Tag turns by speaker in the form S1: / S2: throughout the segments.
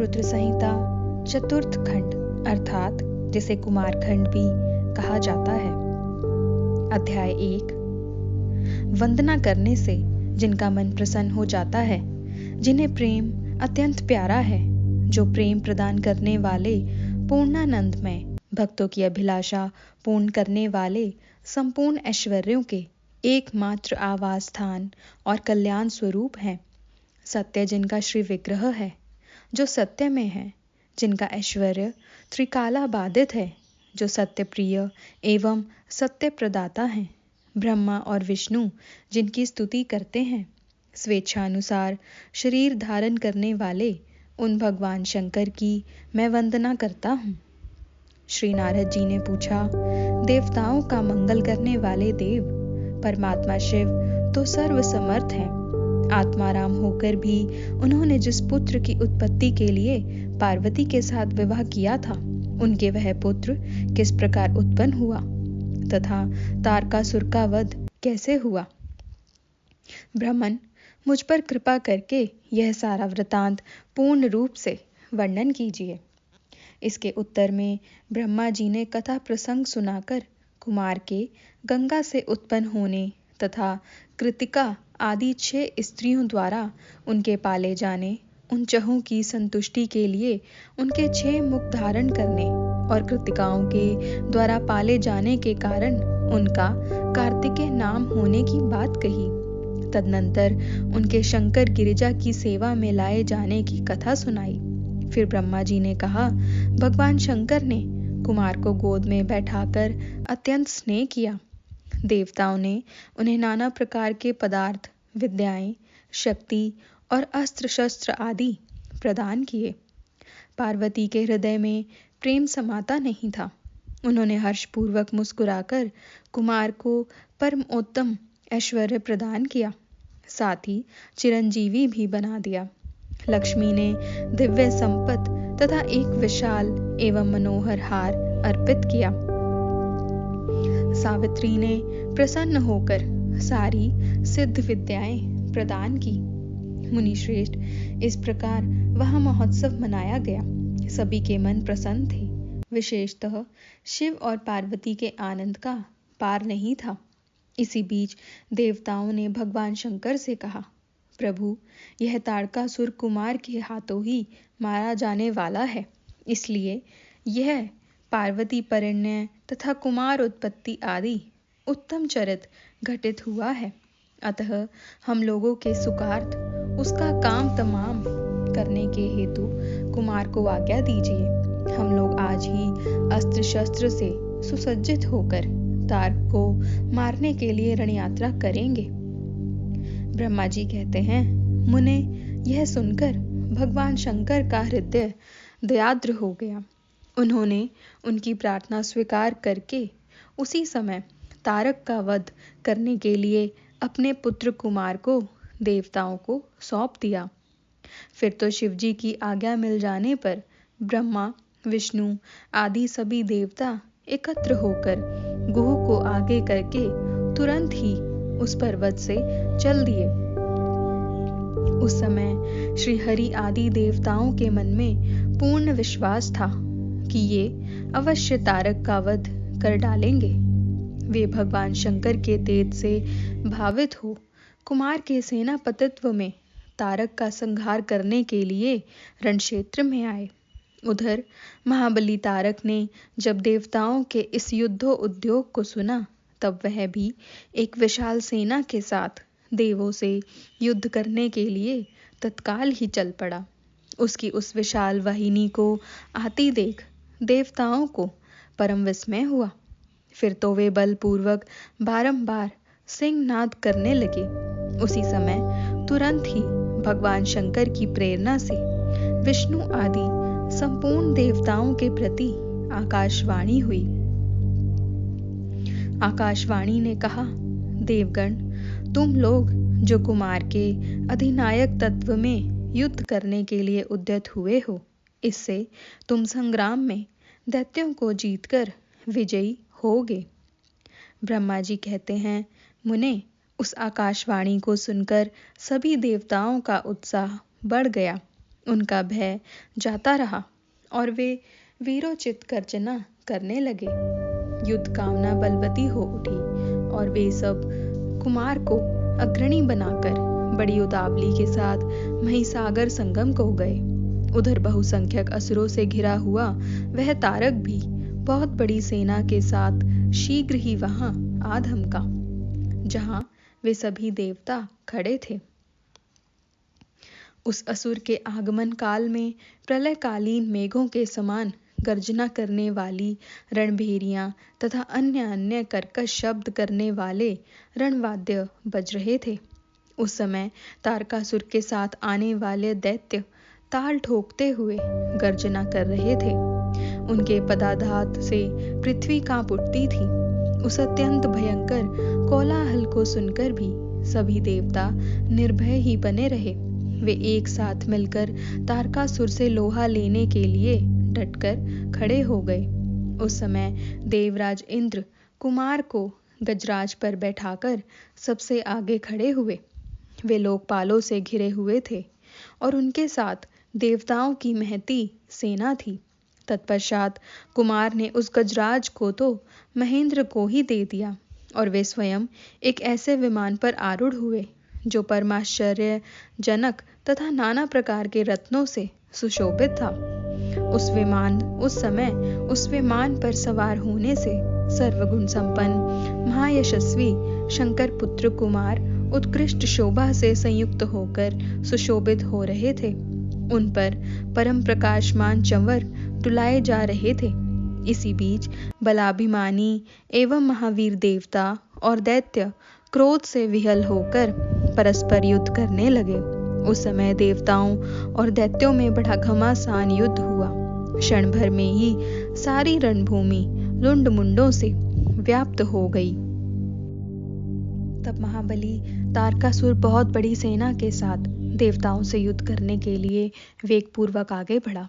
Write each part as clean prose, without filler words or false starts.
S1: रुद्र संहिता चतुर्थ खंड अर्थात जिसे कुमार खंड भी कहा जाता है। अध्याय 1। वंदना करने से जिनका मन प्रसन्न हो जाता है, जिन्हें प्रेम अत्यंत प्यारा है, जो प्रेम प्रदान करने वाले पूर्णानंद में भक्तों की अभिलाषा पूर्ण करने वाले संपूर्ण ऐश्वर्यों के एकमात्र आवास स्थान और कल्याण स्वरूप हैं। सत्य जिनका श्री विग्रह है, जो सत्य में है, जिनका ऐश्वर्य त्रिकाला बाधित है, जो सत्य प्रिय एवं सत्य प्रदाता हैं। ब्रह्मा और विष्णु जिनकी स्तुति करते हैं, स्वेच्छानुसार शरीर धारण करने वाले उन भगवान शंकर की मैं वंदना करता हूँ। श्री नारद जी ने पूछा, देवताओं का मंगल करने वाले देव परमात्मा शिव तो सर्वसमर्थ हैं। आत्माराम होकर भी उन्होंने जिस पुत्र की उत्पत्ति के लिए पार्वती के साथ विवाह किया था, उनके वह पुत्र किस प्रकार उत्पन्न हुआ तथा तारकासुर का वध कैसे हुआ। ब्राह्मण, मुझ पर कृपा करके यह सारा वृतांत पूर्ण रूप से वर्णन कीजिए। इसके उत्तर में ब्रह्मा जी ने कथा प्रसंग सुनाकर कुमार के गंगा से उत्पन्न होने तथा कृतिका आदि 6 स्त्रियों द्वारा उनके पाले जाने, उन चहों की संतुष्टि के लिए उनके 6 मुख धारण करने और कृतिकाओं के द्वारा पाले जाने के कारण उनका कार्तिकेय नाम होने की बात कही। तदनंतर उनके शंकर गिरिजा की सेवा में लाए जाने की कथा सुनाई। फिर ब्रह्मा जी ने कहा, भगवान शंकर ने कुमार को गोद में बैठाकर अत्यंत स्नेह किया। देवताओं ने उन्हें नाना प्रकार के पदार्थ, विद्याएं, शक्ति और अस्त्र शस्त्र आदि प्रदान किए। पार्वती के हृदय में प्रेम समाता नहीं था। उन्होंने हर्षपूर्वक मुस्कुराकर कुमार को परमोत्तम ऐश्वर्य प्रदान किया, साथ ही चिरंजीवी भी बना दिया। लक्ष्मी ने दिव्य संपत्ति तथा एक विशाल एवं मनोहर हार अर्पित किया। सावित्री ने प्रसन्न होकर सारी सिद्ध विद्याएं प्रदान की। मुनिश्रेष्ठ, इस प्रकार वह महोत्सव मनाया गया। सभी के मन प्रसन्न थे। विशेषतः शिव और पार्वती के आनंद का पार नहीं था। इसी बीच देवताओं ने भगवान शंकर से कहा, प्रभु, यह तारकासुर कुमार के हाथों ही मारा जाने वाला है, इसलिए यह पार्वती परिणय तथा कुमार उत्पत्ति आदि उत्तम चरित घटित हुआ है। अतः हम लोगों के सुखार्थ उसका काम तमाम करने के हेतु कुमार को आज्ञा दीजिए। हम लोग आज ही अस्त्र शस्त्र से सुसज्जित होकर तारक को मारने के लिए रणयात्रा करेंगे। ब्रह्मा जी कहते हैं, मुने, यह सुनकर भगवान शंकर का हृदय दयाद्र हो गया। उन्होंने उनकी प्रार्थना स्वीकार करके उसी समय तारक का वध करने के लिए अपने पुत्र कुमार को देवताओं को सौंप दिया। फिर तो शिव जी की आज्ञा मिल जाने पर ब्रह्मा, विष्णु आदि सभी देवता एकत्र होकर गुह को आगे करके तुरंत ही उस पर्वत से चल दिए। उस समय श्री हरि आदि देवताओं के मन में पूर्ण विश्वास था कि ये अवश्य तारक का वध कर डालेंगे। वे भगवान शंकर के तेज से भावित हो कुमार के सेनापतित्व में तारक का संहार करने के लिए रणक्षेत्र में आए। उधर महाबली तारक ने जब देवताओं के इस युद्धो उद्योग को सुना, तब वह भी एक विशाल सेना के साथ देवों से युद्ध करने के लिए तत्काल ही चल पड़ा। उसकी उस विशाल वाहिनी को आती देख देवताओं को परम विस्मय हुआ। फिर तो वे बलपूर्वक बारंबार सिंहनाद करने लगे। उसी समय तुरंत ही भगवान शंकर की प्रेरणा से विष्णु आदि संपूर्ण देवताओं के प्रति आकाशवाणी हुई। आकाशवाणी ने कहा, देवगण, तुम लोग जो कुमार के अधिनायक तत्व में युद्ध करने के लिए उद्यत हुए हो, इससे तुम संग्राम में दैत्यों को जीतकर विजयी होगे। ब्रह्मा जी कहते हैं, मुने, उस आकाशवाणी को सुनकर सभी देवताओं का उत्साह बढ़ गया। उनका भय जाता रहा और वे वीरोचित गर्जना करने लगे। युद्ध कामना बलवती हो उठी और वे सब कुमार को अग्रणी बनाकर बड़ी उतावली के साथ महिसागर संगम को गए। उधर बहुसंख्यक असुरों से घिरा हुआ वह तारक भी बहुत बड़ी सेना के साथ शीघ्र ही वहां आ धमका, जहां वे सभी देवता खड़े थे। उस असुर के आगमन काल में प्रलयकालीन मेघों के समान गर्जना करने वाली रणभेरियां तथा अन्य कर्कश शब्द करने वाले रणवाद्य बज रहे थे। उस समय तारकासुर के साथ आने वाले दैत्य ताल ठोकते हुए गर्जना कर रहे थे। उनके पदाघात से पृथ्वी कांप उठती थी। उस अत्यंत भयंकर कोलाहल को सुनकर भी सभी देवता निर्भय ही बने रहे। वे एक साथ मिलकर तारकासुर से लोहा लेने के लिए डटकर खड़े हो गए। उस समय देवराज इंद्र कुमार को गजराज पर बैठाकर सबसे आगे खड़े हुए। वे लोकपालों से घिरे हुए थे और उनके साथ देवताओं की महती सेना थी। तत्पश्चात कुमार ने उस गजराज को तो महेंद्र को ही दे दिया और वे स्वयं एक ऐसे विमान पर आरूढ़ हुए जो परमाश्चर्यजनक तथा नाना प्रकार के रत्नों से सुशोभित था। उस विमान पर सवार होने से सर्वगुण संपन्न महायशस्वी शंकर पुत्र कुमार उत्कृष्ट शोभा से संयुक्त होकर सुशोभित हो रहे थे। उन पर परम प्रकाशमान चंवर डुलाए जा रहे थे। इसी बीच बलाभिमानी एवं महावीर देवता और दैत्य क्रोध से विहल होकर परस्पर युद्ध करने लगे। उस समय देवताओं और दैत्यों में बड़ा घमासान युद्ध हुआ। क्षण भर में ही सारी रणभूमि लुंड मुंडों से व्याप्त हो गई। तब महाबली तारकासुर बहुत बड़ी सेना के साथ देवताओं से युद्ध करने के लिए वेगपूर्वक आगे बढ़ा।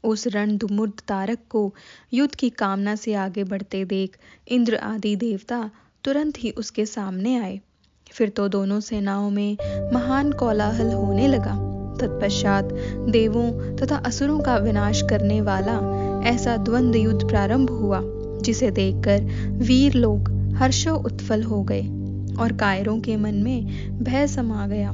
S1: उस रणधुमुर्द तारक को युद्ध की कामना से आगे बढ़ते देख इंद्र आदि देवता तुरंत ही उसके सामने आए। फिर तो दोनों सेनाओं में महान कोलाहल होने लगा। तत्पश्चात देवों तथा असुरों का विनाश करने वाला ऐसा द्वंद्व युद्ध प्रारंभ हुआ, जिसे देखकर वीर लोग हर्षो उत्फल हो गए और कायरों के मन में भय समा गया।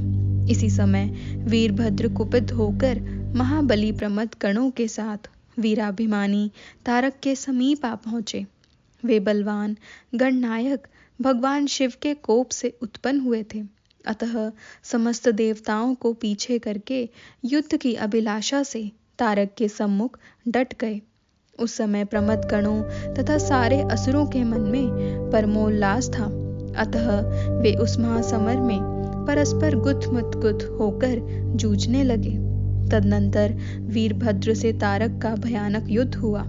S1: इसी समय वीरभद्र कुपित होकर महाबली प्रमद गणों के साथ वीराभिमानी तारक के समीप आ पहुंचे। वे बलवान गणनायक भगवान शिव के कोप से उत्पन्न हुए थे, अतः समस्त देवताओं को पीछे करके युद्ध की अभिलाषा से तारक के सम्मुख डट गए। उस समय प्रमद गणों तथा सारे असुरों के मन में परमोल्लास था, अतः वे उस महासमर में परस्पर गुथ होकर जूझने लगे। तदनंतर वीरभद्र से तारक का भयानक युद्ध हुआ।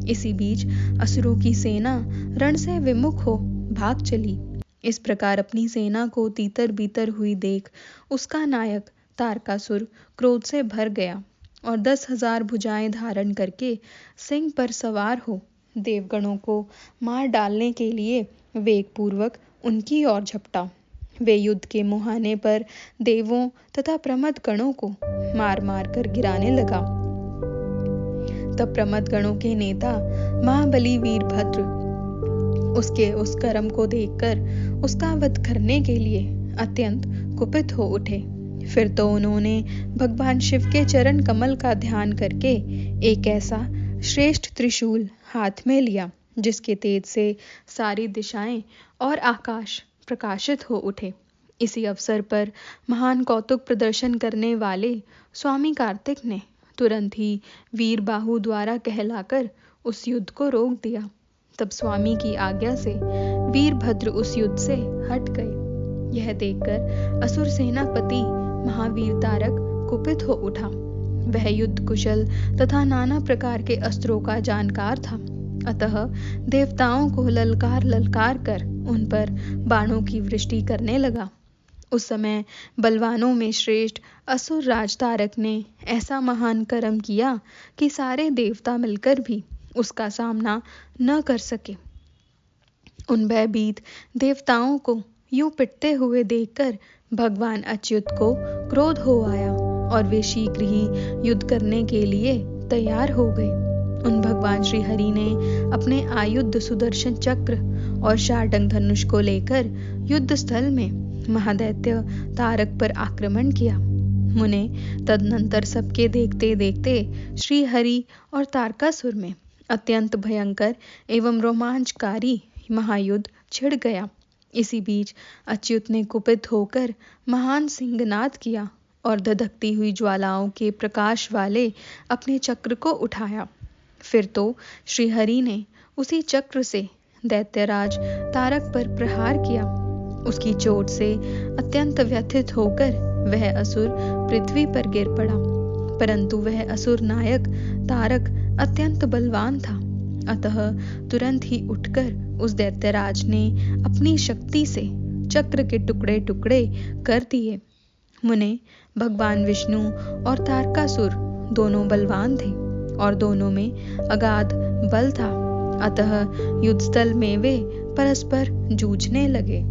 S1: इसी बीच असुरों की सेना रण से विमुख हो भाग चली। इस प्रकार अपनी सेना को तीतर बीतर हुई देख उसका नायक तारकासुर क्रोध से भर गया और 10,000 भुजाएं धारण करके सिंह पर सवार हो देवगणों को मार डालने के लिए वेगपूर्वक उनकी ओर झपटा। वे युद्ध के मुहाने पर देवों तथा प्रमद गणों को मार मार कर गिराने लगा। तब प्रमद गणों के नेता महाबली वीरभद्र उसके उस कर्म को देखकर उसका वध करने के लिए अत्यंत कुपित हो उठे। फिर तो उन्होंने भगवान शिव के चरण कमल का ध्यान करके एक ऐसा श्रेष्ठ त्रिशूल हाथ में लिया, जिसके तेज से सारी दिशाएं और आकाश प्रकाशित हो उठे। इसी अवसर पर महान कौतुक प्रदर्शन करने वाले स्वामी कार्तिक ने तुरंत ही वीर बाहु द्वारा कहलाकर उस युद्ध को रोक दिया। तब स्वामी की आज्ञा से वीरभद्र उस युद्ध से हट गए। यह देखकर असुर सेनापति महावीर तारक कुपित हो उठा। वह युद्ध कुशल तथा नाना प्रकार के अस्त्रों का जानकार था, अतः देवताओं को ललकार कर उन पर बाणों की वृष्टि करने लगा। उस समय बलवानों में श्रेष्ठ असुर राज तारक ने ऐसा महान कर्म किया कि सारे देवता मिलकर भी उसका सामना न कर सके। उन भयभीत देवताओं को यूं पिटते हुए देखकर भगवान अच्युत को क्रोध हो आया और वे शीघ्र ही युद्ध करने के लिए तैयार हो गए। उन भगवान श्री हरि ने अपने आयुध सुदर्शन चक्र और शार्दूल धनुष को लेकर युद्ध स्थल में महादैत्य तारक पर आक्रमण किया। मुने तदनंतर सबके देखते देखते श्री हरि और तारकासुर में अत्यंत भयंकर एवं रोमांचकारी महायुद्ध छिड़ गया। इसी बीच अच्युत ने कुपित होकर महान सिंहनाद किया और धधकती हुई ज्वालाओं के प्रकाश वाले अपने चक्र को उठाया। फिर तो श्री हरि ने उसी चक्र से दैत्यराज तारक पर प्रहार किया। उसकी चोट से अत्यंत व्यथित होकर वह असुर पृथ्वी पर गिर पड़ा, परंतु वह असुर नायक तारक अत्यंत बलवान था। अतः तुरंत ही उठकर उस दैत्यराज ने अपनी शक्ति से चक्र के टुकड़े टुकड़े कर दिए। मुने भगवान विष्णु और तारकासुर दोनों बलवान थे और दोनों में अगाध बल था। अतः युद्ध स्थल में वे परस्पर जूझने लगे।